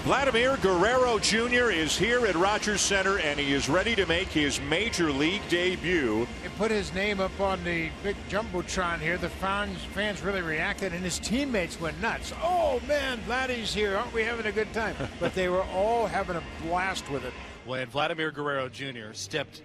Vladimir Guerrero Jr. is here at Rogers Center, and he is ready to make his major league debut. He put his name up on the big jumbotron here. The fans really reacted, and his teammates went nuts. Oh man, Vladdy's here! Aren't we having a good time? But they were all having a blast with it. When Vladimir Guerrero Jr. stepped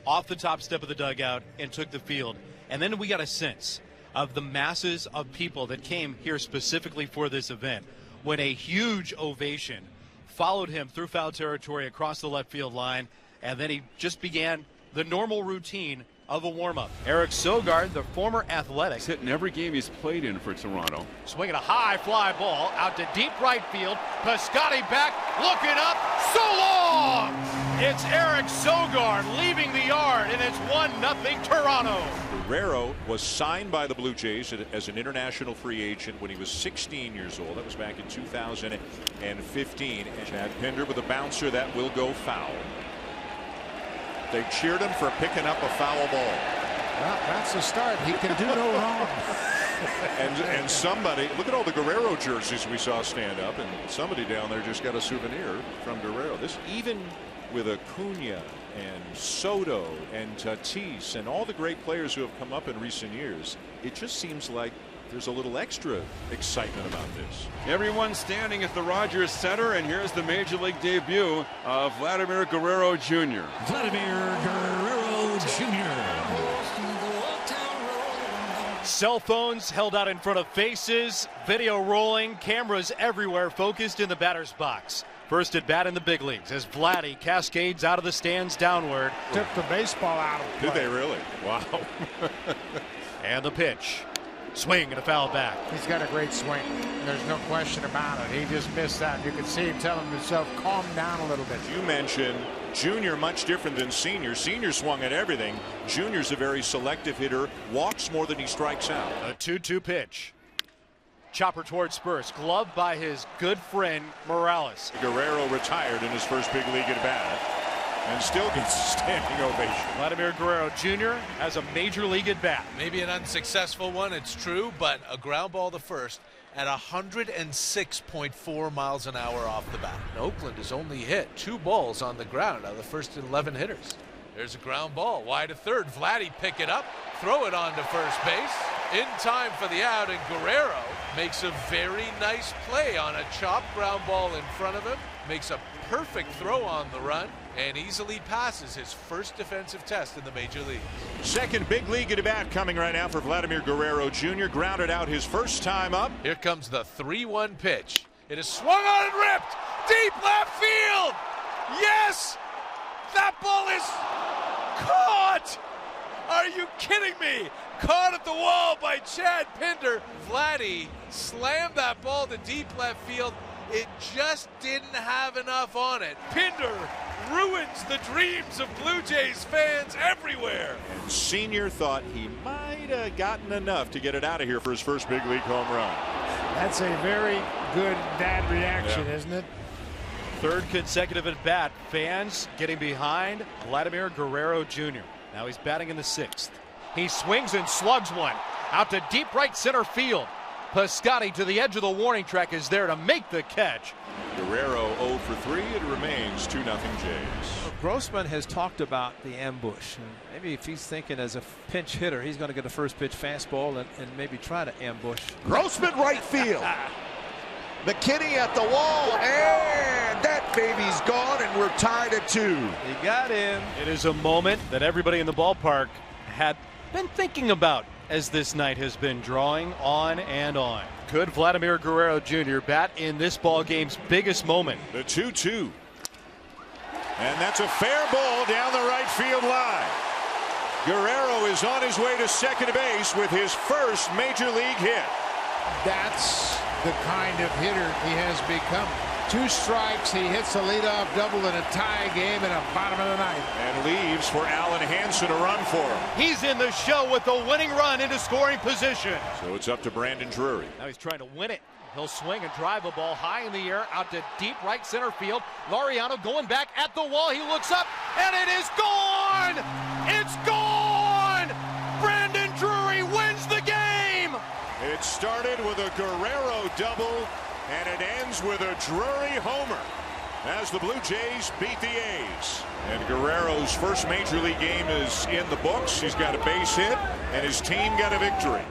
off the top step of the dugout and took the field, and then we got a sense of the masses of people that came here specifically for this event, when a huge ovation followed him through foul territory across the left field line, and then he just began the normal routine of a warm-up. Eric Sogard, the former Athletic, he's hitting every game he's played in for Toronto. Swinging a high fly ball out to deep right field. Piscotty back, looking up, so long! It's Eric Sogard leaving the yard, and it's 1-0 Toronto. Guerrero was signed by the Blue Jays as an international free agent when he was 16 years old. That was back in 2015. And Chad Pinder with a bouncer that will go foul. They cheered him for picking up a foul ball. Well, that's the start. He can do no wrong. and somebody, look at all the Guerrero jerseys we saw stand up, and somebody down there just got a souvenir from Guerrero. This, even with Acuna and Soto and Tatis and all the great players who have come up in recent years, it just seems like there's a little extra excitement about this. Everyone standing at the Rogers Center, and here's the Major League debut of Vladimir Guerrero Jr. Vladimir Guerrero Jr. Cell phones held out in front of faces, video rolling, cameras everywhere focused in the batter's box. First at bat in the big leagues as Vladdy cascades out of the stands downward. Took the baseball out of play. Did they really? Wow. And the pitch. Swing and a foul back. He's got a great swing. There's no question about it. He just missed that. You could see him telling himself, calm down a little bit. You mentioned Junior much different than Senior. Senior swung at everything. Junior's a very selective hitter, walks more than he strikes out. A 2-2 pitch. Chopper towards Spurs, gloved by his good friend Morales. Guerrero retired in his first big league at bat and still gets a standing ovation. Vladimir Guerrero Jr. has a major league at bat. Maybe an unsuccessful one, it's true, but a ground ball to first at 106.4 miles an hour off the bat. And Oakland has only hit 2 balls on the ground out of the first 11 hitters. There's a ground ball wide to third. Vladdy pick it up, throw it on to first base. In time for the out, and Guerrero makes a very nice play on a chopped ground ball in front of him, makes a perfect throw on the run, and easily passes his first defensive test in the major leagues. Second big league at bat coming right now for Vladimir Guerrero Jr. Grounded out his first time up. Here comes the 3-1 pitch. It is swung on and ripped. Deep left field. Yes! That ball is caught! Are you kidding me? Caught at the wall by Chad Pinder. Vladdy slammed that ball to deep left field. It just didn't have enough on it. Pinder ruins the dreams of Blue Jays fans everywhere. And Senior thought he might have gotten enough to get it out of here for his first big league home run. That's a very good dad reaction, Yeah. isn't it? Third consecutive at bat. Fans getting behind Vladimir Guerrero Jr. Now he's batting in the 6th. He swings and slugs one out to deep right center field. Piscotty to the edge of the warning track is there to make the catch. Guerrero 0 for 3. It remains 2-0 Jays. Grossman has talked about the ambush. And maybe if he's thinking as a pinch hitter, he's going to get a first pitch fastball and maybe try to ambush. Grossman right field. McKinney at the wall, and that baby's gone, and we're tied at 2. He got him. It is a moment that everybody in the ballpark had been thinking about as this night has been drawing on and on. Could Vladimir Guerrero Jr. bat in this ball game's biggest moment? The 2-2. And that's a fair ball down the right field line. Guerrero is on his way to second base with his first major league hit. That's the kind of hitter he has become. 2 strikes, he hits a leadoff double in a tie game in the bottom of the ninth. And leaves for Alan Hansen to run for him. He's in the show with the winning run into scoring position. So it's up to Brandon Drury. Now he's trying to win it. He'll swing and drive a ball high in the air out to deep right center field. Laureano going back at the wall. He looks up, and it is gone! It's gone! Brandon Drury wins the game! It started with a Guerrero double, And it ends with a Drury homer as the Blue Jays beat the A's. And Guerrero's first major league game is in the books. He's got a base hit, and his team got a victory.